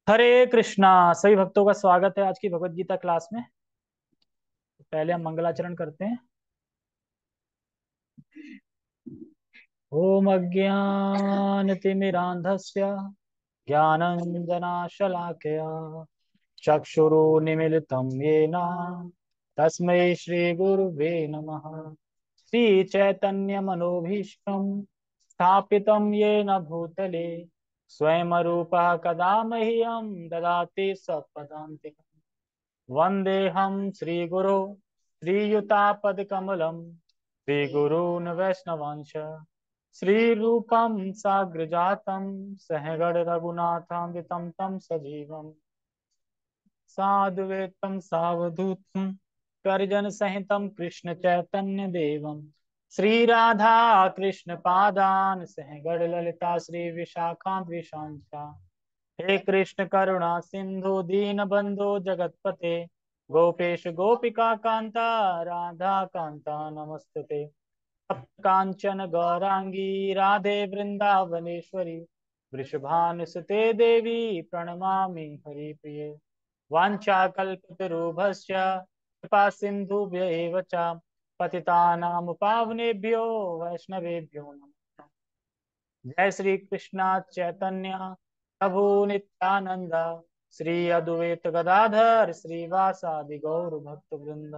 हरे कृष्णा। सभी भक्तों का स्वागत है आज की भगवत गीता क्लास में। पहले हम मंगलाचरण करते हैं। ओम अज्ञानतिमिरान्धस्य ज्ञानञ्जनाशलाकया चक्षुरुन्मीलितं येन तस्मै श्रीगुरुवे नमः। श्रीचैतन्यमनोभीष्टं स्थापितं येन भूतले स्वयं रूपः कदा मह्यं ददाति स्वपदान्तिकम्। वन्देऽहं श्रीगुरो श्रीयुतापदकमलं श्रीगुरून् वैष्णवांश श्रीरूपं साग्रजातं सहगण रघुनाथान्वितं तं सजीवम् साद्वैतं सावधूतं परिजन सहितं कृष्ण चैतन्य देवं श्रीराधा कृष्ण पादान सहगण ललिता श्री विशाखां द्विशांचा। हे कृष्ण करुणा सिंधु दीन बंधु जगतपते गोपेश गोपिका कांता राधा कांता नमस्तुते। कांचन गौरांगी राधे वृंदावनेश्वरी वृषभानुसुते देवी प्रणमामि हरिप्रिये। वाञ्छाकल्पतरुभ्यश्च कृपा सिन्धुभ्य एव च पतितानां पावनेभ्यो वैष्णवेभ्यो नमः। जय श्री कृष्णा चैतन्य प्रभु नित्यानंद श्री अद्वैत गदाधर श्रीवासादि गौर भक्त वृंद।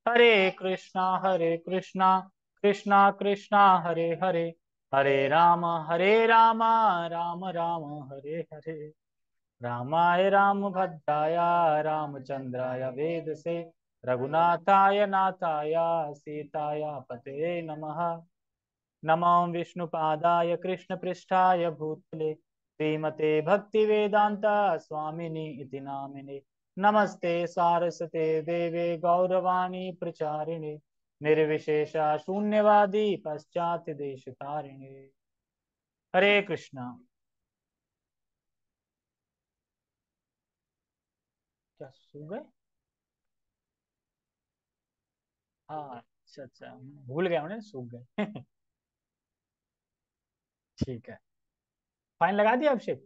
हरे कृष्णा कृष्णा कृष्णा हरे हरे हरे राम राम राम हरे हरे। रामाय रामभद्राय रामचंद्राय वेदसे रघुनाथाय नाथाय सीताय पते नमः। नमो विष्णुपादाय कृष्णपृष्ठाय भूतले श्रीमते भक्तिवेदांता स्वामिनि इति नामिने। नमस्ते सारस्वते देवे गौरवाणी प्रचारिणे निर्विशेषा शून्यवादी पश्चात देशतारिणे। हरे कृष्णा। क्या सो गए? हाँ, अच्छा अच्छा, भूल गया उन्हें, सूख गए। ठीक है। फाइन लगा दिया अभिषेक?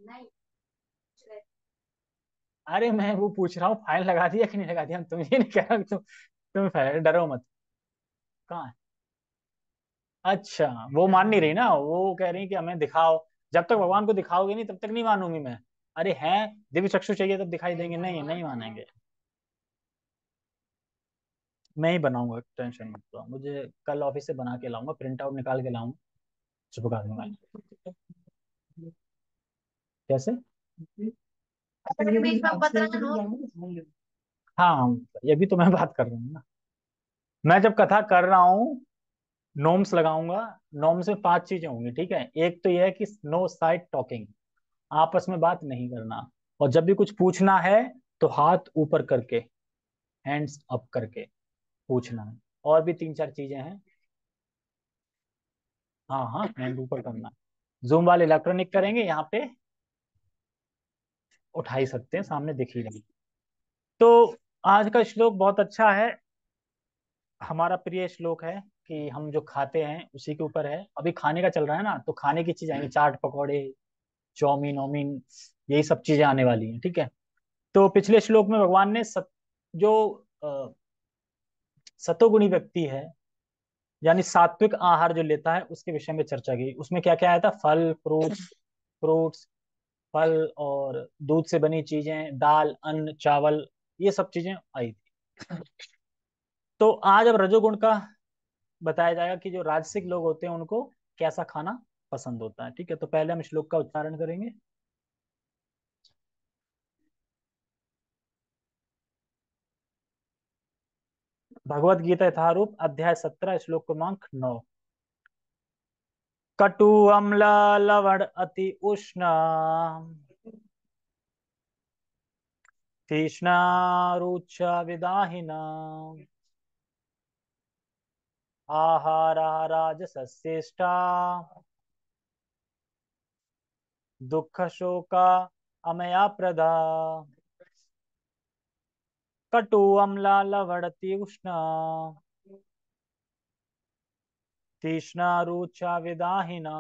अरे मैं वो पूछ रहा हूँ, फाइन लगा दिया कि नहीं लगा दिया, तुम ये नहीं कह रहा तुम फाइन डरो मत। कहाँ है? अच्छा, वो मान नहीं रही ना, वो कह रही कि हमें दिखाओ। जब तक भगवान को दिखाओगे नहीं तब तक नहीं मानूंगी मैं। अरे हैं, दिव्य चक्षु चाहिए तब दिखाई देंगे, नहीं नहीं मानेंगे। मैं ही बनाऊंगा, टेंशन मत लो, मुझे कल ऑफिस से बना के लाऊंगा, प्रिंट आउट निकाल के लाऊंगा, चिपका दूंगा। कैसे? हाँ, ये भी तो मैं बात कर रहा हूँ ना। मैं जब कथा कर रहा हूँ, नोम्स लगाऊंगा। नोम्स में 5 चीजें होंगी, ठीक है। एक तो यह है कि नो साइड टॉकिंग, आपस में बात नहीं करना। और जब भी कुछ पूछना है तो हाथ ऊपर करके, हैंड्स अप करके पूछना है। और भी 3 4 चीजें हैं। हाँ हाँ, हैंड ऊपर करना। जूम वाले इलेक्ट्रॉनिक करेंगे, यहाँ पे उठा ही सकते हैं, सामने दिख ही नहीं। तो आज का श्लोक बहुत अच्छा है, हमारा प्रिय श्लोक है। कि हम जो खाते हैं उसी के ऊपर है। अभी खाने का चल रहा है ना, तो खाने की चीज आएंगी, चाट पकौड़े, चाउमीन ओमीन, यही सब चीजें आने वाली हैं, ठीक है। तो पिछले श्लोक में भगवान ने जो अ, सतोगुणी व्यक्ति है, यानी सात्विक आहार जो लेता है, उसके विषय में चर्चा की। उसमें क्या क्या आया था? फल, फ्रूट्स, फल और दूध से बनी चीजें, दाल, अन्न, चावल, ये सब चीजें आई थी। तो आज अब रजोगुण का बताया जाएगा कि जो राजसिक लोग होते हैं उनको कैसा खाना पसंद होता है, ठीक है। तो पहले हम श्लोक का उच्चारण करेंगे। भगवत गीता यथारूप अध्याय 17 श्लोक क्रमांक 9। कटु अम्ल लवण अति उष्ण तीक्ष्ण रुच विदाहिना आहारा राजसस्येष्टा दुख शोका अमया प्रदा। कटु अम्ल लवण अति उष्ण तीक्ष्ण रुच विदाहिना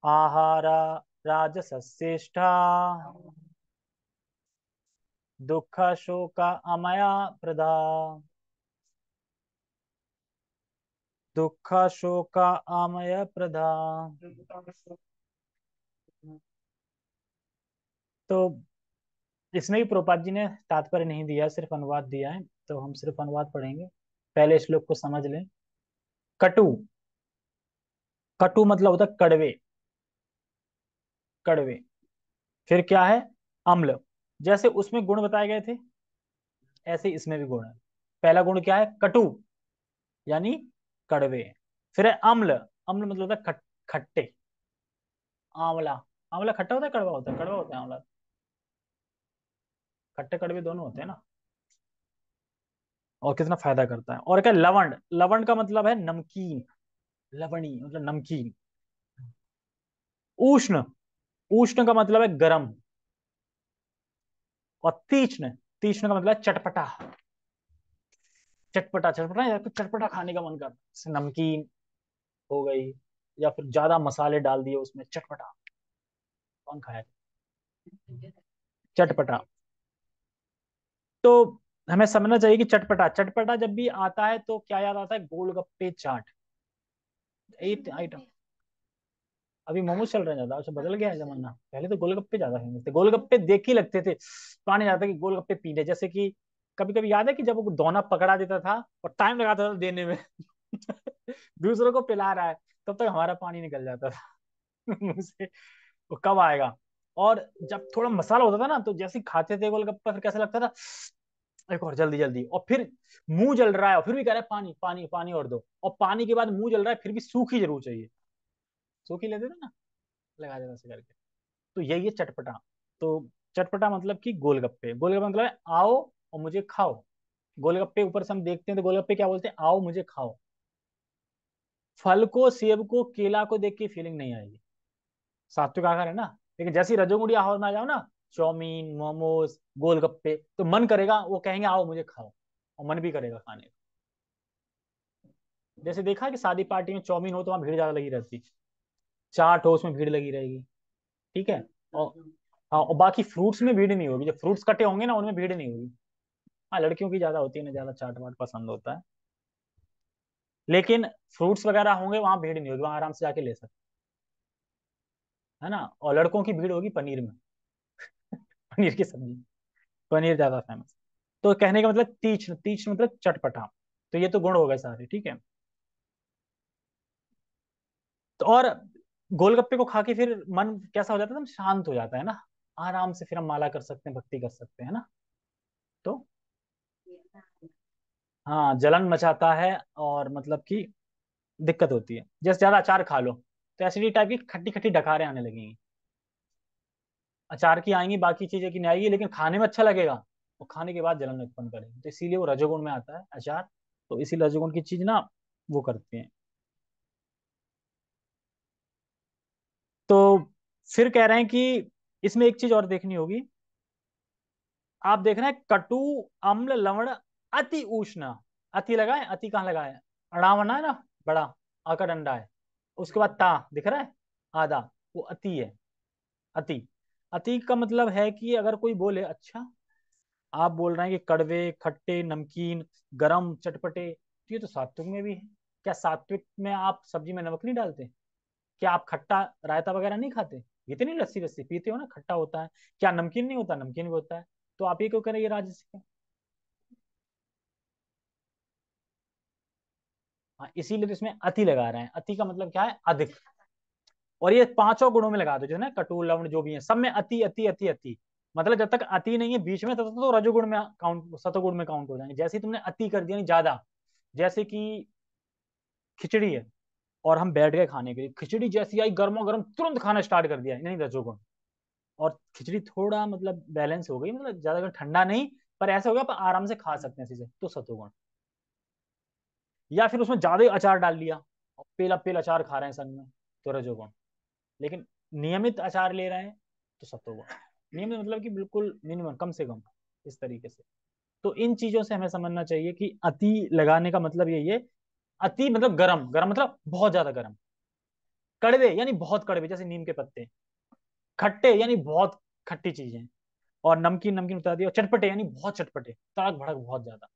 आहारा राजसस्येष्ठा दुःख शोक अमया प्रदा दुःख शोक अमय प्रदा। तो इसमें भी प्रोपात जी ने तात्पर्य नहीं दिया, सिर्फ अनुवाद दिया है, तो हम सिर्फ अनुवाद पढ़ेंगे। पहले श्लोक को समझ लें। कटु, कटु मतलब होता है कड़वे, कड़वे। फिर क्या है? अम्ल। जैसे उसमें गुण बताए गए थे, ऐसे इसमें भी गुण है। पहला गुण क्या है? कटु, यानी कड़वे। फिर है अम्ल, अम्ल मतलब होता है खट्टे। आंवला, आंवला खट्टा होता है कड़वा होता है? कड़वा होता है आंवला। खट्टे कड़वे दोनों होते हैं ना। और कितना फायदा करता है। और क्या? लवण, लवण का मतलब है नमकीन, लवणी मतलब नमकीन। उष्ण, उष्ण का मतलब है गरम। और तीक्ष्ण, तीक्ष्ण का मतलब है चटपटा, चटपटा चटपटा, या फिर चटपटा खाने का मन करता है, जैसे नमकीन हो गई, या फिर ज्यादा मसाले डाल दिए उसमें, चटपटा। कौन खाया? चटपटा। तो हमें समझना चाहिए कि चटपटा, चटपटा जब भी आता है तो क्या याद आता है? गोलगप्पे चाट, एट आइटम। अभी मोमोज चल रहे हैं ज्यादा, उससे बदल गया है जमाना। पहले तो गोलगप्पे ज्यादा फेमस थे, गोलगप्पे देख ही लगते थे, पानी जाता कि गोलगप्पे पीने। जैसे कि कभी कभी याद है कि जब वो दोना पकड़ा देता था और टाइम लगाता था देने में दूसरों को पिला रहा है, तब तक हमारा पानी निकल जाता था मुंह से। वो कब आएगा? और जब थोड़ा मसाला होता था ना, तो जैसे ही खाते थे गोलगप्पा, फिर कैसा लगता था, एक और जल्दी जल्दी। और फिर मुंह जल रहा है और फिर भी कह रहा है पानी पानी पानी और दो, और पानी के बाद मुंह जल रहा है फिर भी सूखी जरूर चाहिए। सूखी लेते थे ना, लगा देना से करके। तो यही है चटपटा। तो चटपटा मतलब कि गोलगप्पे, गोलगप्पे मतलब है आओ और मुझे खाओ। गोलगप्पे ऊपर से हम देखते हैं तो गोलगप्पे क्या बोलते हैं? आओ मुझे खाओ। फल को, सेब को, केला को देख के फीलिंग नहीं आएगी, सात्विक आहार है ना। लेकिन जैसे ही रजोगुणी आहार में आ जाओ ना, चाउमीन, मोमोज, गोलगप्पे, तो मन करेगा, वो कहेंगे आओ मुझे खाओ, और मन भी करेगा खाने का। जैसे देखा कि शादी पार्टी में चाउमीन हो तो वहां भीड़ ज्यादा लगी रहती, चाट हो उसमें भीड़ लगी रहेगी। ठीक है। और हाँ, और बाकी फ्रूट्स में भीड़ नहीं होगी, जब फ्रूट्स कटे होंगे ना उनमें भीड़ नहीं होगी। हाँ, लड़कियों की ज्यादा होती है ना, ज्यादा चाट वाट पसंद होता है। लेकिन फ्रूट्स वगैरह होंगे वहां भीड़ नहीं होगी, वहां आराम से जाके ले सकते, है ना। और लड़कों की भीड़ होगी पनीर में, पनीर की सब्जी, पनीर ज्यादा फेमस। तो कहने का मतलब तीक्ष्ण, तीक्ष्ण मतलब चटपटा। तो ये तो गुण हो गए सारे, ठीक है। तो और गोलगप्पे को खा के फिर मन कैसा हो जाता है? एकदम शांत हो जाता है ना, आराम से फिर हम माला कर सकते हैं, भक्ति कर सकते हैं ना। तो हाँ, जलन मचाता है, और मतलब कि दिक्कत होती है। जैसे ज्यादा अचार खा लो तो एसिडिटी टाइप की खट्टी खट्टी डकारें आने लगेंगी। अचार की आएंगी, बाकी चीजें की नहीं आएगी, लेकिन खाने में अच्छा लगेगा, और खाने के बाद जलन उत्पन्न करेगी, तो इसीलिए वो रजोगुण में आता है अचार। तो इसी रजोगुण की चीज ना वो करते हैं। तो फिर कह रहे हैं कि इसमें एक चीज और देखनी होगी। आप देख रहे हैं कटु, अम्ल, लवण, अति उष्ण। अति लगा है, अति कहाँ लगा है? अड़ावना है ना, बड़ा आका डंडा है, उसके बाद ता दिख रहा है आधा, वो अति है। अति, अति का मतलब है कि अगर कोई बोले अच्छा, आप बोल रहे हैं कि कड़वे, खट्टे, नमकीन, गरम, चटपटे, तो ये तो सात्विक में भी है। क्या सात्विक में आप सब्जी में नमक नहीं डालते? क्या आप खट्टा रायता वगैरह नहीं खाते? ये तो नहीं, लस्सी वस्सी पीते हो ना, खट्टा होता है। क्या नमकीन नहीं होता? नमकीन भी होता है। तो आप ये क्यों करें, ये राजस का? हाँ, इसीलिए तो इसमें अति लगा रहे हैं। अति का मतलब क्या है? अधिक। और ये पांचों गुणों में लगा दो, जो है ना, कटु लवण जो भी है, सब में अति अति अति अति। मतलब जब तक अति नहीं है बीच में, तब तक तो रजोगुण में काउंट, सतोगुण में काउंट हो जाएंगे। जैसे ही तुमने अति कर दिया, नहीं ज्यादा, जैसे कि खिचड़ी है, और हम बैठ गए खाने के लिए, खिचड़ी जैसी आई गर्मा गर्म, तुरंत खाना स्टार्ट कर दिया, नहीं रजोगुण। और खिचड़ी थोड़ा मतलब बैलेंस हो गई, मतलब ज्यादा ठंडा नहीं, पर ऐसा हो गया पर आराम से खा सकते हैं चीजें, तो सतोगुण। या फिर उसमें ज्यादा ही अचार डाल लिया, और पेला पेल अचार खा रहे हैं संग में, तो रजोगुण। लेकिन नियमित आचार ले रहे हैं तो सत्वगुण। नियमित मतलब कि बिल्कुल मिनिमम, कम से कम, इस तरीके से। तो इन चीजों से हमें समझना चाहिए कि अति लगाने का मतलब यही है। अति मतलब गरम, गरम मतलब बहुत ज्यादा गरम। कड़वे यानी बहुत कड़वे, जैसे नीम के पत्ते, खट्टे यानी बहुत खट्टी चीजें, और नमकीन नमकीन बता दिया, और चटपटे यानी बहुत चटपटे, तड़क भड़क बहुत ज्यादा,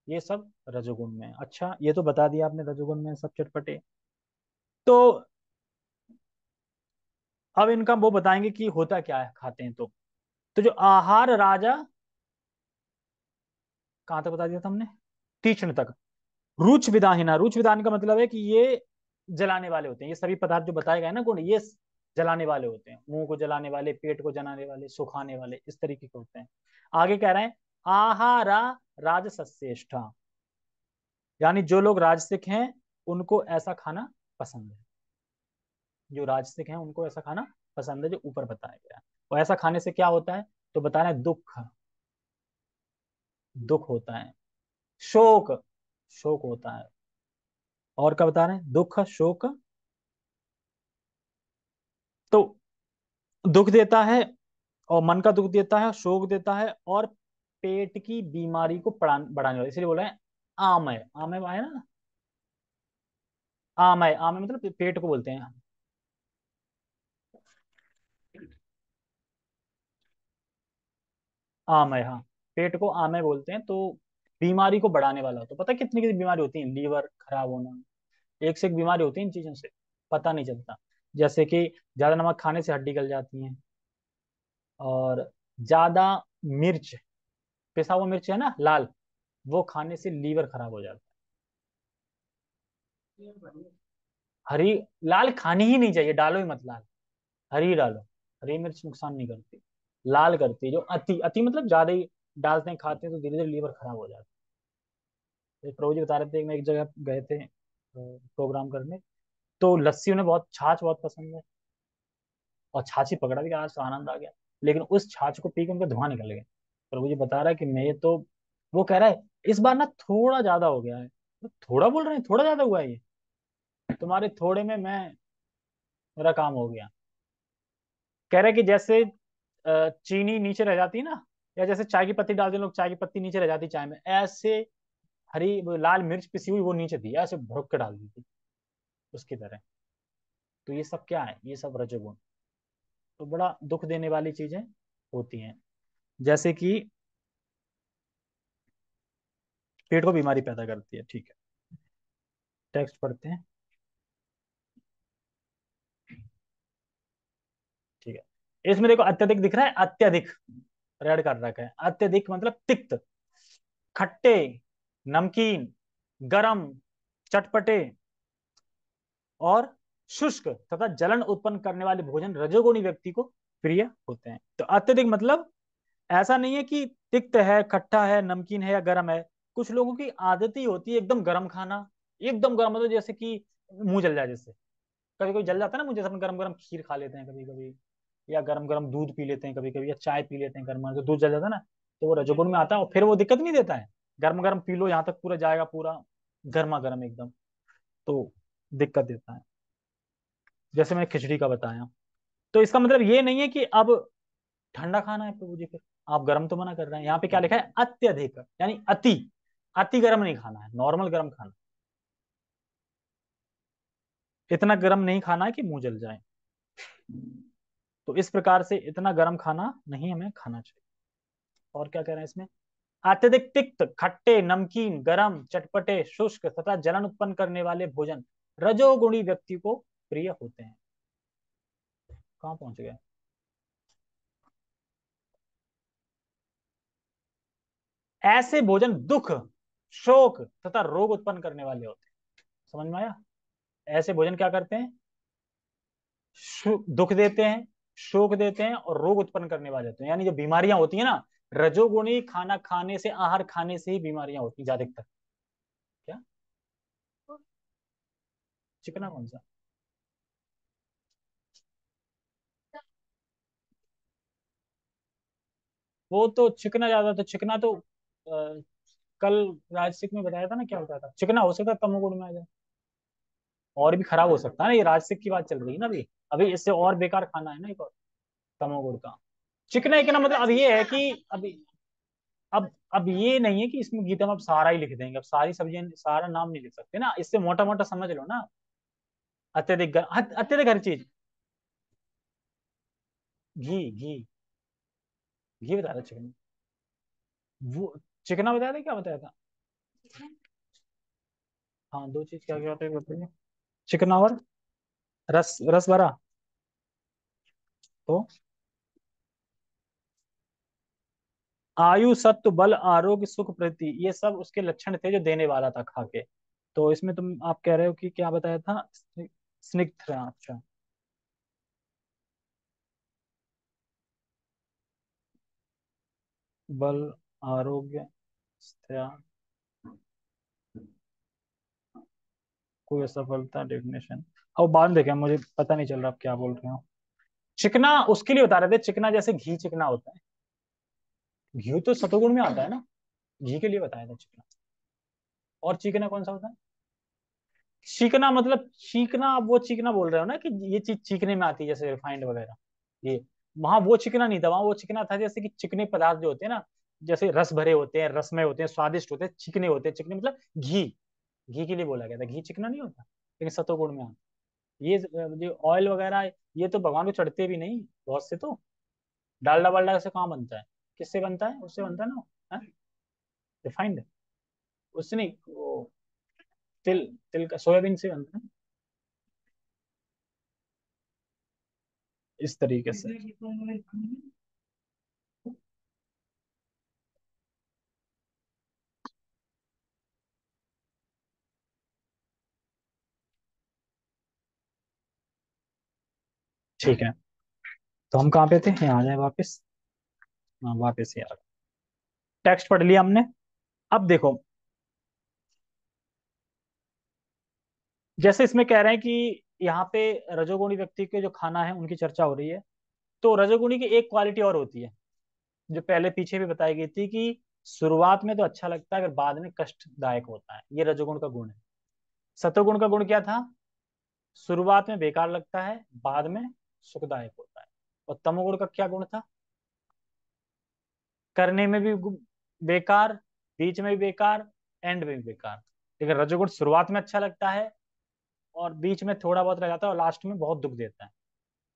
ये सब रजोगुण में है। अच्छा ये तो बता दिया आपने, रजोगुण में सब चटपटे। तो अब इनका वो बताएंगे कि होता क्या है खाते हैं तो जो आहार राजा, कहाँ तक बता दिया था हमने, तीक्ष्ण तक। रुच विदाहिना, रुच विदान का मतलब है कि ये जलाने वाले होते हैं, ये सभी पदार्थ जो बताए गए ना गुण, ये जलाने वाले होते हैं, मुंह को जलाने वाले, पेट को जलाने वाले, सुखाने वाले, इस तरीके के होते हैं। आगे कह रहे हैं आहारा राजसस्येष्ठा, यानी जो लोग राजसिक हैं उनको ऐसा खाना पसंद है, जो राजसिक हैं उनको ऐसा खाना पसंद है, जो ऊपर बताया गया है। और ऐसा खाने से क्या होता है, तो बता रहे हैं दुख, दुख होता है, शोक, शोक होता है, और क्या बता रहे हैं, दुख शोक, तो दुख देता है, और मन का दुख देता है, शोक देता है, और पेट की बीमारी को बढ़ाने वाला, इसलिए बोल रहे हैं आमय, आमय है ना, आमय, आमय मतलब पेट को बोलते हैं, आमय, हाँ, पेट को आमय बोलते हैं। तो बीमारी को बढ़ाने वाला, तो पता है कितनी कितनी बीमारी होती है, लीवर खराब होना, एक से एक बीमारी होती है इन चीजों से, पता नहीं चलता। जैसे कि ज्यादा नमक खाने से हड्डी गल जाती है, और ज्यादा मिर्च, पिसा हुआ मिर्च है ना लाल, वो खाने से लीवर खराब हो जाता है। हरी, लाल खानी ही नहीं चाहिए, डालो ही मत लाल, हरी डालो, हरी मिर्च नुकसान नहीं करती, लाल करती है। जो अति, अति मतलब ज्यादा ही डालते हैं खाते हैं तो धीरे धीरे लीवर खराब हो जाता है। एक प्रभु जी बता रहे थे, मैं एक जगह गए थे प्रोग्राम करने, तो लस्सी उन्हें बहुत, छाछ बहुत पसंद है, और छाछ ही पकड़ा दिया, आज तो आनंद आ गया, लेकिन उस छाछ को पी के उनका धुआं निकल गया। प्रभु जी बता रहा है कि मैं ये तो, वो कह रहा है इस बार ना थोड़ा ज्यादा हो गया है, तो थोड़ा बोल रहे हैं, थोड़ा ज्यादा हुआ है ये, तुम्हारे थोड़े में मैं, मेरा काम हो गया। कह रहे कि जैसे चीनी नीचे रह जाती है ना, या जैसे चाय की पत्ती डालते हैं लोग, चाय की पत्ती नीचे रह जाती है चाय में, ऐसे हरी वो लाल मिर्च पिसी हुई वो नीचे थी, ऐसे भुरक के डाल दी थी उसकी तरह। तो ये सब क्या है, ये सब रजोगुण, तो बड़ा दुख देने वाली चीजें होती हैं, जैसे कि पेट को बीमारी पैदा करती है। ठीक है, टेक्स्ट पढ़ते हैं। ठीक है, इसमें देखो अत्यधिक दिख रहा है, अत्यधिक रेड कर रखा है, अत्यधिक मतलब तिक्त, खट्टे, नमकीन, गरम, चटपटे, और शुष्क तथा जलन उत्पन्न करने वाले भोजन रजोगुणी व्यक्ति को प्रिय होते हैं। तो अत्यधिक मतलब ऐसा नहीं है कि तिक्त है, खट्टा है, नमकीन है या गर्म है, कुछ लोगों की आदत ही होती है एकदम गर्म खाना, एकदम गर्म मतलब जैसे कि मुंह जल जाए, जैसे कभी कभी जल जाता है ना मुझे, अपन गरम गरम खीर खा लेते हैं कभी कभी, या गरम गरम दूध पी लेते हैं कभी कभी, या चाय पी लेते हैं गर्म, तो दूध जल जाता है ना, तो वो रजोगुण में आता है, और फिर वो दिक्कत नहीं देता है, गर्म गरम पी लो यहाँ तक पूरा जाएगा, पूरा गर्मा गर्म एकदम, तो दिक्कत देता है, जैसे मैंने खिचड़ी का बताया। तो इसका मतलब ये नहीं है कि अब ठंडा खाना है प्रभु जी, फिर आप गर्म तो मना कर रहे हैं, यहाँ पे क्या लिखा है, अत्यधिक, यानी अति, अति गर्म नहीं खाना है, नॉर्मल गर्म खाना, इतना गर्म नहीं खाना है कि मुंह जल जाए। तो इस प्रकार से इतना गर्म खाना नहीं हमें खाना चाहिए। और क्या कह रहे हैं इसमें, अत्यधिक तिक्त, खट्टे, नमकीन, गरम, चटपटे, शुष्क तथा जलन उत्पन्न करने वाले भोजन रजोगुणी व्यक्ति को प्रिय होते हैं। कहाँ पहुंच गए, ऐसे भोजन दुख, शोक तथा रोग उत्पन्न करने वाले होते हैं। समझ में आया, ऐसे भोजन क्या करते हैं, दुख देते हैं, शोक देते हैं, और रोग उत्पन्न करने वाले होते हैं, यानी जो बीमारियां होती है ना, रजोगुणी खाना खाने से, आहार खाने से ही बीमारियां होती है ज्यादातर। क्या, चिकना कौन सा, वो तो चिकना ज्यादा, तो चिकना तो कल राजसिक में बताया था ना क्या होता था, चिकना हो सकता है तमोगुण में आ जाए, और भी खराब हो सकता है ना, ये राजसिक की बात चल रही है ना अभी, अभी इससे और बेकार खाना है ना एक और, तमोगुण का। चिकना एक ना मतलब अब ये है कि अभी, अब ये नहीं है कि इसमें गीता में अब सारा ही लिख देंगे, अब सारी सब्जियां सारा नाम नहीं लिख सकते ना, इससे मोटा मोटा समझ लो ना, अत्यधिक अत्यधिक हर चीज, घी घी। घी बताया था चिकना। वो चिकना बताया था, क्या बताया था? हाँ, दो चीज क्या क्या होता है बताइए। चिकना और रस भरा। तो आयु, सत्व, बल, आरोग्य, सुख, प्रति, ये सब उसके लक्षण थे जो देने वाला था खा के। तो इसमें तुम आप कह रहे हो कि क्या बताया था? स्निग्ध, अच्छा। बल, आरोग्य, स्त्या, कोई असफलता, डेफिनेशन। अब बाद में देखें, मुझे पता नहीं चल रहा आप क्या बोल रहे हो। चिकना उसके लिए बता रहे थे, चिकना जैसे घी चिकना होता है। घी तो सतुगुण में आता है ना। घी के लिए बताया था चिकना। और चिकना कौन सा होता है? चीकना मतलब चीकना, आप वो चीकना बोल रहे हो ना कि ये चीज चीकने में आती है, जैसे रिफाइंड वगैरह। ये वहां वो चिकना नहीं था, वहां वो चिकना था जैसे कि चिकने पदार्थ जो होते हैं ना, जैसे रस भरे होते हैं, रसमय होते हैं, स्वादिष्ट होते हैं, चिकने होते हैं। चिकने मतलब घी। घी के लिए बोला गया था, घी चिकना नहीं होता, लेकिन सतोगुण में आता। ये जो ऑयल वगैरह, ये तो भगवान को चढ़ते भी नहीं बहुत से तो। डालडा वालडा से कहाँ बनता है? किससे बनता है? उससे बनता है ना, रिफाइंड। उससे नहीं, वो तिल, तिल का, सोयाबीन से बनता है। इस तरीके से। ठीक है, तो हम कहाँ पे थे? यहाँ आ जाए वापस। हाँ, वापस ही आ गए। टेक्स्ट पढ़ लिया हमने। अब देखो, जैसे इसमें कह रहे हैं कि यहाँ पे रजोगुणी व्यक्ति के जो खाना है उनकी चर्चा हो रही है। तो रजोगुणी की एक क्वालिटी और होती है, जो पहले पीछे भी बताई गई थी, कि शुरुआत में तो अच्छा लगता है, अगर बाद में कष्टदायक होता है। ये रजोगुण का गुण है। सतोगुण का गुण क्या था? शुरुआत में बेकार लगता है, बाद में सुखदायक होता है। और तमोगुण का क्या गुण था? करने में भी बेकार, बीच में भी बेकार, एंड में भी बेकार। लेकिन रजोगुण शुरुआत में अच्छा लगता है, और बीच में थोड़ा बहुत रह जाता है, और लास्ट में बहुत दुख देता है।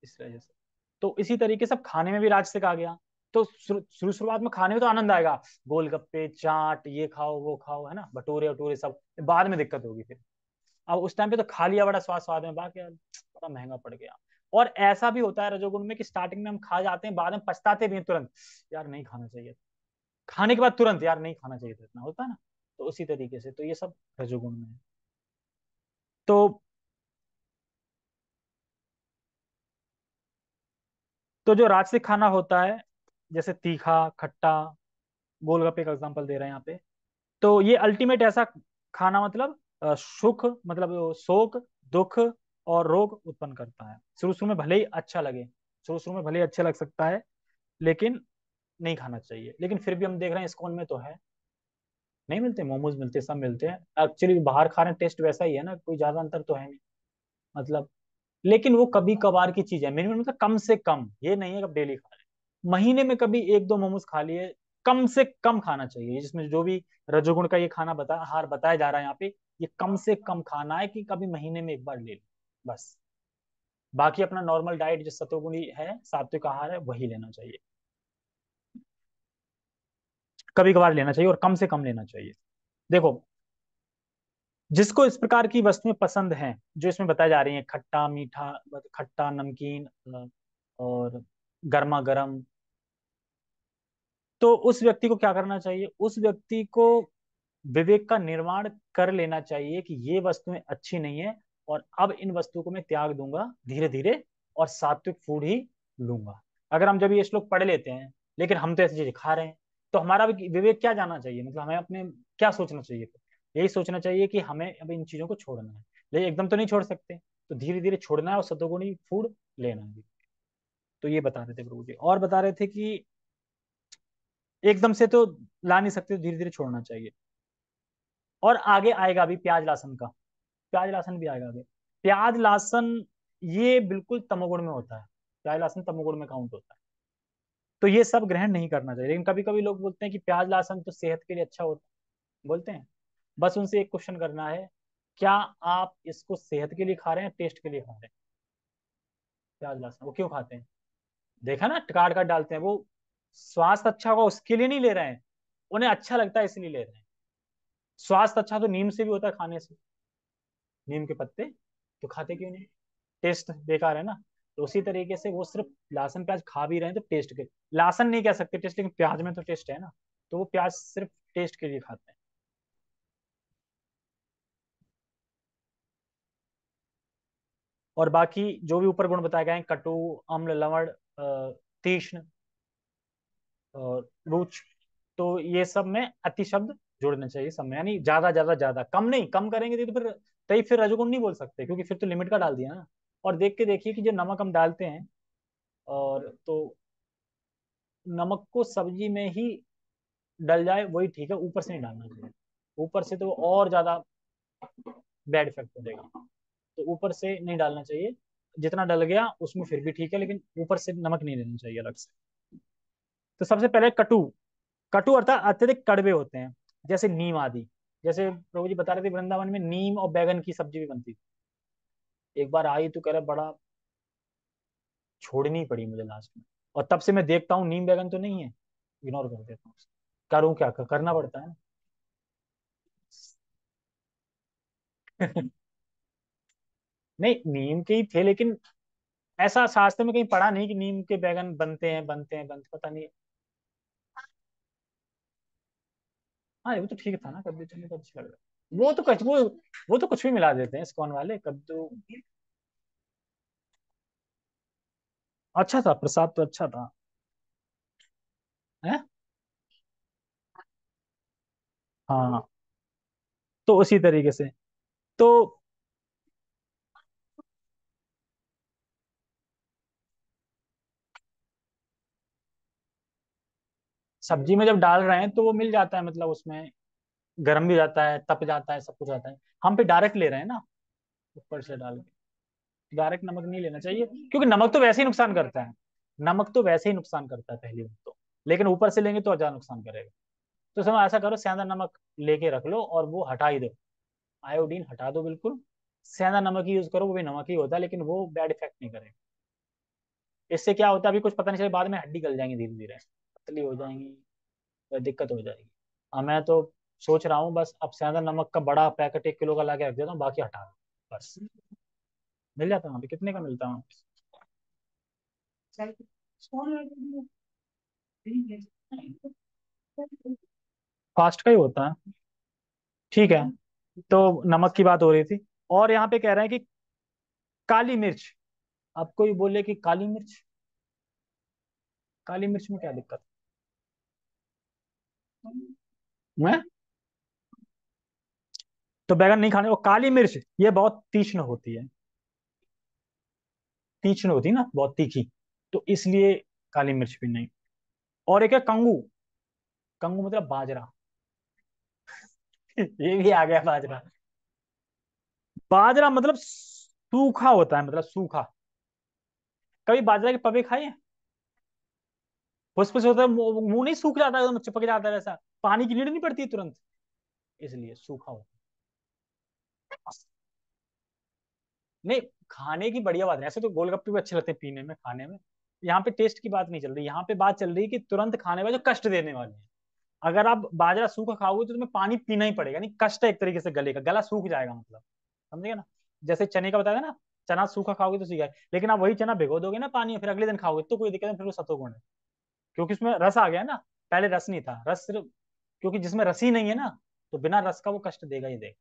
इस वजह से। तो इसी तरीके से अब खाने में भी राजसिक आ गया। तो शुरुआत में खाने में तो आनंद आएगा, गोलगप्पे, चाट, ये खाओ वो खाओ, है ना, भटूरे वटूरे सब। बाद में दिक्कत होगी फिर। अब उस टाइम पे तो खा लिया, बड़ा स्वाद स्वाद में, बाकी यार बड़ा महंगा पड़ गया। और ऐसा भी होता है रजोगुण में कि स्टार्टिंग में हम खा जाते हैं, बाद में पछताते भी हैं तुरंत, यार नहीं खाना चाहिए। खाने के बाद तुरंत, यार नहीं खाना चाहिए था, इतना होता है ना। तो उसी तरीके से तो ये सब रजोगुण में है। तो जो राजसिक खाना होता है, जैसे तीखा, खट्टा, गोलगप्पे का एग्जांपल दे रहे हैं यहाँ पे। तो ये अल्टीमेट ऐसा खाना मतलब सुख, मतलब शोक, दुख और रोग उत्पन्न करता है। शुरू शुरू में भले ही अच्छा लगे, शुरू शुरू में भले ही अच्छा लग सकता है, लेकिन नहीं खाना चाहिए। लेकिन फिर भी हम देख रहे हैं इस्कॉन में तो है, नहीं मिलते मोमोज, मिलते सब मिलते हैं एक्चुअली। बाहर खा रहे हैं, टेस्ट वैसा ही है ना, कोई ज्यादा अंतर तो है नहीं, मतलब। लेकिन वो कभी कभार की चीज है, मिनिमम मतलब कम से कम, ये नहीं है कि डेली खा रहे हैं। महीने में कभी एक दो मोमोज खा लिए, कम से कम खाना चाहिए। जिसमें जो भी रजोगुण का ये खाना आहार बताया जा रहा है यहाँ पे, ये कम से कम खाना है, कि कभी महीने में एक बार ले लो, बस। बाकी अपना नॉर्मल डाइट जो सतोगुणी है, सात्विक आहार है, वही लेना चाहिए। कभी कभार लेना चाहिए, और कम से कम लेना चाहिए। देखो, जिसको इस प्रकार की वस्तुएं पसंद हैं, जो इसमें बताई जा रही हैं, खट्टा मीठा, खट्टा नमकीन, और गर्मा गर्म, तो उस व्यक्ति को क्या करना चाहिए? उस व्यक्ति को विवेक का निर्माण कर लेना चाहिए कि ये वस्तुएं अच्छी नहीं है, और अब इन वस्तुओं को मैं त्याग दूंगा धीरे धीरे, और सात्विक फूड ही लूंगा। अगर हम जब ये श्लोक पढ़ लेते हैं, लेकिन हम तो ऐसी चीजें खा रहे हैं, तो हमारा विवेक क्या जाना चाहिए, मतलब हमें अपने क्या सोचना चाहिए? यही सोचना चाहिए कि हमें अब इन चीजों को छोड़ना है। लेकिन एकदम तो नहीं छोड़ सकते, तो धीरे धीरे छोड़ना है, और सतोगुणी फूड लेना है। तो ये बता रहे थे प्रभु जी, और बता रहे थे कि एकदम से तो ला नहीं सकते, धीरे धीरे छोड़ना चाहिए। और आगे आएगा अभी प्याज लहसुन का। प्याज लहसुन भी आएगा आगे। प्याज लहसुन ये बिल्कुल तमोगुण में होता है। प्याज लहसुन तमोगुण में काउंट होता है। तो ये सब ग्रहण नहीं करना चाहिए। लेकिन कभी कभी लोग बोलते हैं कि प्याज लहसुन तो सेहत के लिए अच्छा होता है, बोलते हैं। बस उनसे एक क्वेश्चन करना है, क्या आप इसको सेहत के लिए खा रहे हैं, टेस्ट के लिए खा रहे हैं? प्याज लहसुन वो क्यों खाते हैं? देखा ना, काट काट डालते हैं वो। स्वास्थ्य अच्छा होगा उसके लिए नहीं ले रहे हैं, उन्हें अच्छा लगता है इसलिए ले रहे हैं। स्वास्थ्य अच्छा तो नीम से भी होता है खाने से, नीम के पत्ते, तो खाते क्यों नहीं? टेस्ट बेकार है ना। तो उसी तरीके से वो सिर्फ लहसुन प्याज खा भी रहे हैं तो टेस्ट के, लहसुन नहीं कह सकते टेस्ट, लेकिन प्याज में तो टेस्ट है ना, तो वो प्याज सिर्फ टेस्ट के लिए खाते हैं। और बाकी जो भी ऊपर गुण बताए गए हैं, कटु, अम्ल, लवण, तीक्ष्ण और रुच, तो ये सब में अति शब्द जोड़ने चाहिए सब में, यानी ज्यादा ज्यादा ज्यादा, कम नहीं, कम करेंगे तो फिर, तभी फिर रजोगुण नहीं बोल सकते, क्योंकि फिर तो लिमिट का डाल दिया ना। और देख के देखिए कि जो नमक हम डालते हैं, और तो नमक को सब्जी में ही डल जाए वही ठीक है, ऊपर से नहीं डालना चाहिए। ऊपर से तो और ज्यादा बैड इफेक्ट हो जाएगा, तो ऊपर से नहीं डालना चाहिए। जितना डल गया उसमें फिर भी ठीक है, लेकिन ऊपर से नमक नहीं लेना चाहिए अलग से। तो सबसे पहले कटु, कटु अर्थात अत्यधिक कड़वे होते हैं, जैसे नीम आदि। जैसे प्रभु जी बता रहे थे, वृंदावन में नीम और बैगन की सब्जी भी बनती थी। एक बार आई तो कह रहा बड़ा, छोड़नी पड़ी मुझे लास्ट में। और तब से मैं देखता हूँ नीम बैगन तो नहीं है, इग्नोर कर देता हूँ उसे। करूँ क्या, करना पड़ता है ना। नहीं, नीम के ही थे, लेकिन ऐसा शास्त्र में कहीं पढ़ा नहीं कि नीम के बैगन बनते हैं, पता नहीं। हाँ वो तो ठीक था ना, कद्दू चने तो अच्छा लग रहा है। वो तो कुछ भी मिला देते हैं इस्कॉन वाले, कद्दू। अच्छा था, प्रसाद तो अच्छा था। है। हाँ, तो उसी तरीके से, तो सब्जी में जब डाल रहे हैं तो वो मिल जाता है, मतलब उसमें गर्म भी हो जाता है, तप जाता है, सब कुछ जाता है। हम पे डायरेक्ट ले रहे हैं ना, ऊपर से डाल के। डायरेक्ट नमक नहीं लेना चाहिए, क्योंकि नमक तो वैसे ही नुकसान करता है। नमक तो वैसे ही नुकसान करता है पहली बात तो, लेकिन ऊपर से लेंगे तो ज्यादा नुकसान करेगा। तो समय ऐसा करो, सेंधा नमक लेके रख लो और वो हटा ही दो, आयोडीन हटा दो बिल्कुल। सेंधा नमक ही यूज करो, वो भी नमक ही होता है, लेकिन वो बैड इफेक्ट नहीं करेगा। इससे क्या होता है, अभी कुछ पता नहीं चले, बाद में हड्डी गल जाएंगी धीरे धीरे, पतली हो जाएंगी, तो दिक्कत हो जाएगी। मैं तो सोच रहा हूँ बस अब सेंधा नमक का बड़ा पैकेट 1 किलो का ला के रख देता हूँ, बाकी हटा दो बस। मिल जाता है वहाँ पे, कितने का मिलता है? फास्ट का ही होता है। ठीक है। तो नमक की बात हो रही थी, और यहाँ पे कह रहे हैं कि काली मिर्च, अब कोई बोले कि काली मिर्च, काली मिर्च में क्या दिक्कत है? तो बैगन नहीं खाने, वो काली मिर्च ये बहुत तीक्ष्ण होती है, तीक्ष्ण होती है ना, बहुत तीखी, तो इसलिए काली मिर्च भी नहीं। और एक है कंगू, कंगू मतलब बाजरा। ये भी आ गया बाजरा। बाजरा मतलब सूखा होता है, मतलब सूखा। कभी बाजरा के पवे खाए हैं? फुसफुस होता है, मुंह नहीं सूख जाता है, एकदम चिपक जाता है वैसा, पानी की नीड नहीं पड़ती तुरंत, इसलिए सूखा होता है। नहीं, खाने की बढ़िया बात है, ऐसे तो गोलगप्पे भी अच्छे लगते हैं पीने में, खाने में। यहाँ पे टेस्ट की बात नहीं चल रही, यहाँ पे बात चल रही है कि तुरंत खाने वाले जो कष्ट देने वाले हैं। अगर आप बाजरा सूखा खाओगे तो तुम्हें पानी पीना ही पड़ेगा, नहीं कष्ट है एक तरीके से, गले का गला सूख जाएगा मतलब, समझिए ना। जैसे चने का बताया ना, चना सूखा खाओगे तो सीखा है, लेकिन आप वही चना भिगो दोगे ना पानी में, फिर अगले दिन खाओगे तो कोई दिक्कत नहीं, फिर वो सतोगुण है, क्योंकि उसमें रस आ गया ना। पहले रस नहीं था, रस सिर्फ, क्योंकि जिसमें रस ही नहीं है ना, तो बिना रस का वो कष्ट देगा ही देगा।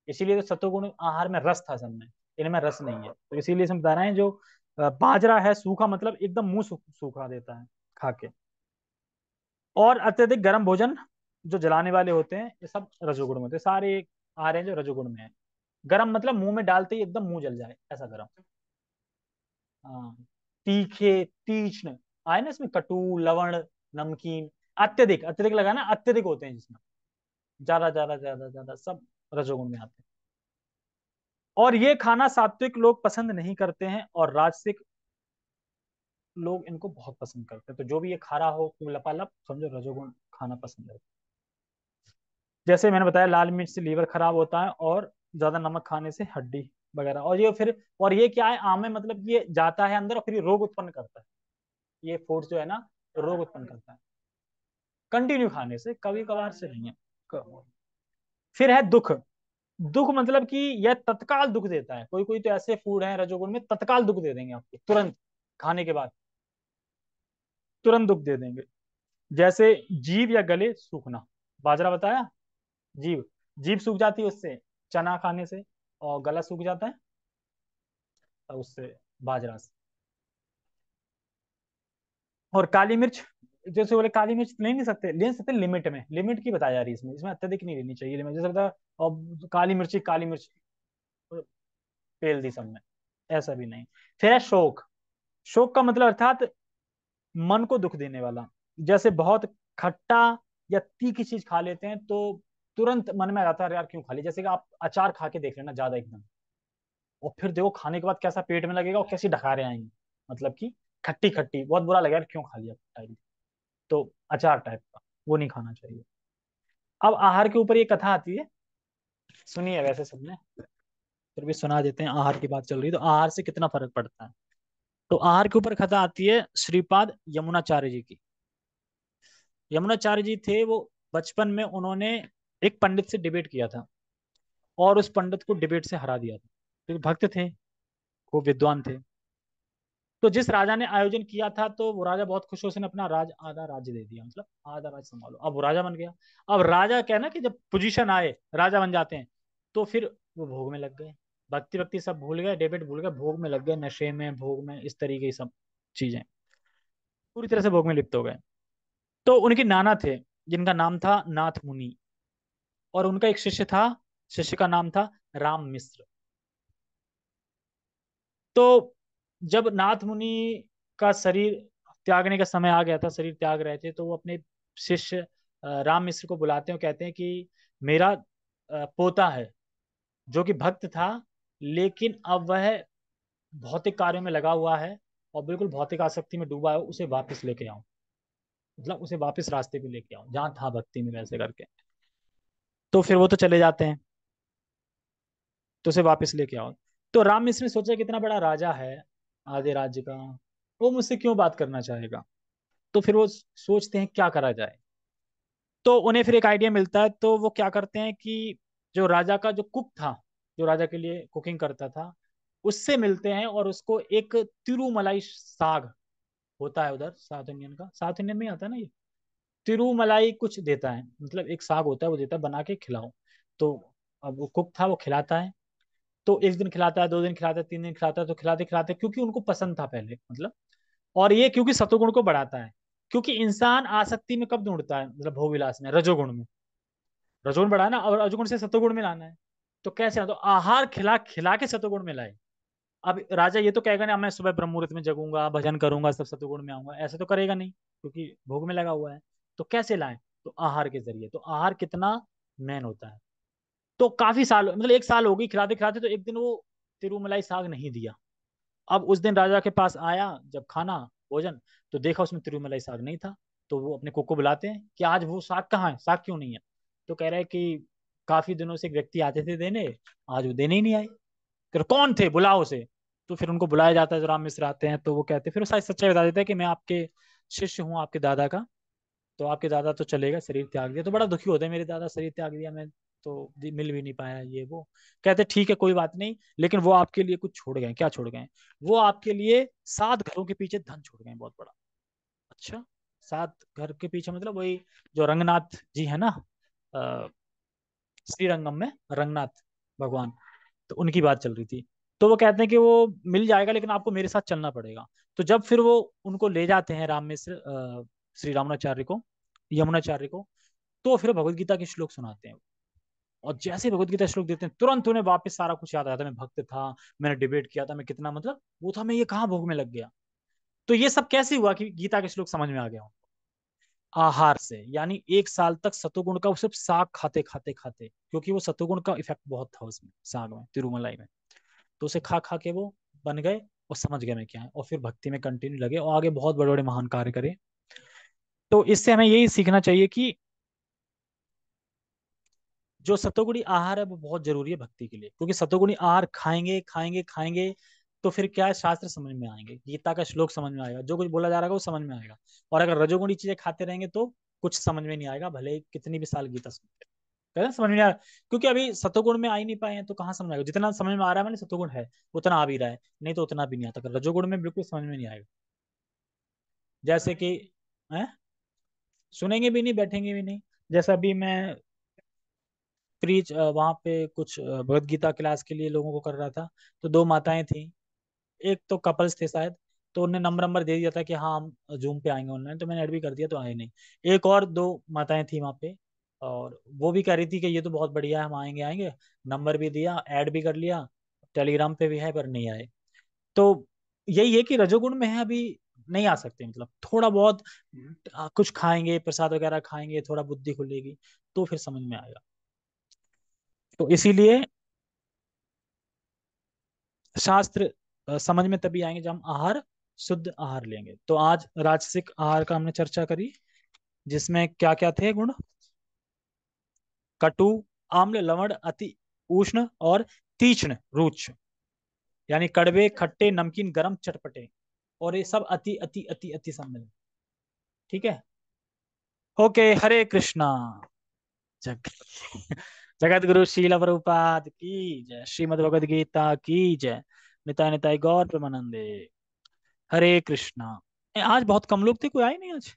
इसीलिए तो सत्वगुण आहार में रस था सब में, इनमें रस नहीं है, तो इसीलिए हम बता रहे हैं जो बाजरा है सूखा, मतलब एकदम मुंह सूखा देता है खा के। और अत्यधिक गर्म भोजन जो जलाने वाले होते हैं, ये सब रजोगुण में होते हैं, सारे आ रहे हैं जो रजोगुण में है। गरम मतलब मुंह में डालते ही एकदम मुंह जल जाए, ऐसा गरम। हाँ। तीखे, तीक्ष्ण, आए ना इसमें, कटु, लवण, नमकीन, अत्यधिक, अत्यधिक लगाना, अत्यधिक होते हैं जिसमें ज्यादा ज्यादा ज्यादा ज्यादा, सब रजोगुण में आते हैं। और ये खाना सात्विक लोग पसंद नहीं करते हैं, और राजसिक लोग इनको बहुत पसंद करते हैं, तो जो भी ये खा रहा हो लपालप, समझो रजोगुण खाना पसंद है। जैसे मैंने बताया, लाल मिर्च से लीवर खराब होता है, और ज्यादा नमक खाने से हड्डी वगैरह, और ये फिर, और ये क्या है, आम में मतलब ये जाता है अंदर और फिर ये रोग उत्पन्न करता है। ये फूड जो है ना रोग उत्पन्न करता है कंटिन्यू खाने से, कभी कभार से नहीं है। फिर है दुख। दुख मतलब कि यह तत्काल दुख देता है। कोई कोई तो ऐसे फूड है रजोगुण में तत्काल दुख दे देंगे आपको, तुरंत खाने के बाद तुरंत दुख दे देंगे। जैसे जीभ या गले सूखना, बाजरा बताया। जीभ, जीभ सूख जाती है उससे, चना खाने से। और गला सूख जाता है उससे, बाजरा से। और काली मिर्च, जैसे बोले काली मिर्च ले सकते, ले सकते लिमिट में, लिमिट की बताई जा रही है इसमें, इसमें अत्यधिक नहीं लेनी चाहिए लिमिट, जैसे बता। और काली मिर्च पेल दी सब में, ऐसा भी नहीं। फिर है शोक। शोक का मतलब अर्थात मन को दुख देने वाला। जैसे बहुत खट्टा या तीखी चीज खा लेते हैं तो तुरंत मन में आ जाता है यार क्यों खा ली। जैसे कि आप अचार खा के देख लेना ज्यादा एकदम, और फिर देखो खाने के बाद कैसा पेट में लगेगा और कैसी डकारें आएंगी, मतलब कि खट्टी खट्टी, बहुत बुरा लगेगा यार क्यों खा लिया खट्टा। तो अचार टाइप का वो नहीं खाना चाहिए। अब आहार के ऊपर ये कथा आती है, सुनिए वैसे सबने, फिर भी सुना देते हैं। आहार की बात चल रही है तो आहार से कितना फर्क पड़ता है। तो आहार के ऊपर कथा आती है श्रीपाद यमुनाचार्य जी की। यमुनाचार्य जी थे वो, बचपन में उन्होंने एक पंडित से डिबेट किया था, और उस पंडित को डिबेट से हरा दिया था, क्योंकि भक्त थे, वो विद्वान थे। तो जिस राजा ने आयोजन किया था तो वो राजा बहुत खुश, उसने अपना आधा राज्य दे दिया, मतलब आधा राज्य संभालो, अब वो राजा बन गया। अब राजा क्या है ना कि जब पोजीशन आए राजा बन जाते हैं, तो फिर वो भोग में लग गए। भक्ति भक्ति सब भूल गए, डेबिट भूल गए, भोग में लग गए, नशे में, भोग में, इस तरीके की सब चीजें, पूरी तरह से भोग में लिप्त हो गए। तो उनके नाना थे जिनका नाम था नाथ मुनि, और उनका एक शिष्य था, शिष्य का नाम था राम मिश्र। तो जब नाथ मुनि का शरीर त्यागने का समय आ गया था, शरीर त्याग रहे थे, तो वो अपने शिष्य राम मिश्र को बुलाते हैं और कहते हैं कि मेरा पोता है जो कि भक्त था, लेकिन अब वह भौतिक कार्यों में लगा हुआ है और बिल्कुल भौतिक आसक्ति में डूबा है, उसे वापस लेके आओ, मतलब उसे वापस रास्ते पे लेके आओ जहाँ था भक्ति में, वैसे करके। तो फिर वो तो चले जाते हैं, तो उसे वापस लेके आओ। तो राम मिश्र ने सोचा कि इतना बड़ा राजा है आधे राज्य का, वो मुझसे क्यों बात करना चाहेगा। तो फिर वो सोचते हैं क्या करा जाए। तो उन्हें फिर एक आइडिया मिलता है, तो वो क्या करते हैं कि जो राजा का जो कुक था, जो राजा के लिए कुकिंग करता था, उससे मिलते हैं और उसको एक तिरुमलाई साग होता है उधर साउथ इंडियन का, साउथ इंडियन में ही आता है ना ये, तिरुमलाई कुछ देता है, मतलब एक साग होता है वो देता है, बना के खिलाओ। तो अब वो कुक था, वो खिलाता है। तो एक दिन खिलाता है, 2 दिन खिलाता है, 3 दिन खिलाता है, तो खिलाते खिलाते, क्योंकि उनको पसंद था पहले, मतलब, और ये क्योंकि सतोगुण को बढ़ाता है। क्योंकि इंसान आसक्ति में कब ढूंढता है, मतलब भोग विलास में, रजोगुण में। रजोगुण बढ़ाना और रजोगुण से सतोगुण में लाना है। तो कैसे, तो आहार खिला खिला के सतोगुण में लाए। अब राजा ये तो कहेगा ना मैं सुबह ब्रह्म मुहूर्त में जगूंगा, भजन करूंगा, सब सतोगुण में आऊंगा, ऐसे तो करेगा नहीं, क्योंकि भोग में लगा हुआ है। तो कैसे लाए, तो आहार के जरिए। तो आहार कितना मेन होता है। तो काफी साल, मतलब 1 साल हो गई खिलाते खिलाते, तो एक दिन वो तिरुमलाई साग नहीं दिया। अब उस दिन राजा के पास आया जब खाना, भोजन, तो देखा उसमें तिरुमलाई साग नहीं था। तो वो अपने कुक को बुलाते हैं कि आज वो साग कहाँ है, साग क्यों नहीं है। तो कह रहा है कि काफी दिनों से एक व्यक्ति आते थे देने, आज वो देने ही नहीं आए। फिर कौन थे, बुलाओ उसे। तो फिर उनको बुलाया जाता है, जो राम मिश्र आते हैं, तो वो कहते हैं, फिर वो सारी सच्चाई बता देता है कि मैं आपके शिष्य हूँ आपके दादा का। तो आपके दादा तो चलेगा, शरीर त्याग दिया, तो बड़ा दुखी होते हैं, मेरे दादा शरीर त्याग दिया, मैं तो मिल भी नहीं पाया ये वो। कहते ठीक है कोई बात नहीं, लेकिन वो आपके लिए कुछ छोड़ गए। क्या छोड़ गए, वो आपके लिए 7 घरों के पीछे धन छोड़ गए, बहुत बड़ा। अच्छा, 7 घर के पीछे मतलब वही जो रंगनाथ जी है ना, श्रीरंगम में रंगनाथ भगवान, तो उनकी बात चल रही थी। तो वो कहते हैं कि वो मिल जाएगा, लेकिन आपको मेरे साथ चलना पड़ेगा। तो जब फिर वो उनको ले जाते हैं राम मिश्र श्री रामाचार्य को, यमुनाचार्य को, तो फिर भगवत गीता के श्लोक सुनाते हैं। और जैसे ही भगवत गीता श्लोक देते हैं, तुरंत उन्हें वापस सारा कुछ याद आ जाता है, मैं भक्त था, मैंने डिबेट किया था, मैं कितना, मतलब वो था, मैं ये कहाँ भोग में लग गया। तो ये सब कैसे हुआ कि गीता के श्लोक समझ में आ गया। आहार से, यानी 1 साल तक सतोगुण का वो सिर्फ साग खाते खाते खाते, क्योंकि वो सतोगुण का इफेक्ट बहुत था उसमें, साग में, तिरुमलाई में। तो उसे खा खा के वो बन गए और समझ गए मैं क्या है, और फिर भक्ति में कंटिन्यू लगे और आगे बहुत बड़े बड़े महान कार्य करे। तो इससे हमें यही सीखना चाहिए कि जो सतोगुणी आहार है वो बहुत जरूरी है भक्ति के लिए, क्योंकि सतोगुणी आहार खाएंगे खाएंगे खाएंगे, तो फिर क्या है, शास्त्र समझ में आएंगे, गीता का श्लोक समझ में आएगा, जो कुछ बोला जा रहा है वो समझ में आएगा। और अगर रजोगुणी चीजें खाते रहेंगे तो कुछ समझ में नहीं आएगा, भले ही कितनी भी साल गीता सुनते हैं। कहते हैं समझ में नहीं आ रहा, क्योंकि अभी सतोगुण में आ ही नहीं पाए हैं, तो कहाँ समझ में आएगा। जितना समझ में आ रहा है मैंने सतोगुण है उतना आ भी रहा है, नहीं तो उतना भी नहीं आता। रजोगुण में बिल्कुल समझ में नहीं आएगा। जैसे कि है, सुनेंगे भी नहीं, बैठेंगे भी नहीं। जैसा अभी मैं प्रीच वहां पे कुछ भगवत गीता क्लास के लिए लोगों को कर रहा था, तो दो माताएं थी, एक तो कपल्स थे शायद, तो उन्होंने नंबर नंबर दे दिया था कि हाँ हम जूम पे आएंगे ऑनलाइन, तो मैंने ऐड भी कर दिया, तो आए नहीं। एक और दो माताएं थी वहाँ पे, और वो भी कह रही थी कि ये तो बहुत बढ़िया है, हम आएंगे आएंगे, नंबर भी दिया, ऐड भी कर लिया, टेलीग्राम पे भी है, पर नहीं आए। तो यही है कि रजोगुण में है अभी, नहीं आ सकते, मतलब थोड़ा बहुत कुछ खाएंगे, प्रसाद वगैरह खाएंगे, थोड़ा बुद्धि खुलेगी, तो फिर समझ में आएगा। तो इसीलिए शास्त्र समझ में तभी आएंगे जब हम आहार, शुद्ध आहार लेंगे। तो आज राजसिक आहार का हमने चर्चा करी, जिसमें क्या क्या थे गुण, कटु, आम्ल, लवण, अति उष्ण और तीक्ष्ण रुच, यानी कड़वे, खट्टे, नमकीन, गरम, चटपटे, और ये सब अति अति अति अति सम्मिलित। ठीक है। ओके, हरे कृष्णा। जग जगत गुरु शील प्रभुपाद की जय, श्रीमद् भगवद गीता की जय, निताय निताय गौर प्रेमानंदे। हरे कृष्णा। आज बहुत कम लोग थे, कोई आए नहीं आज।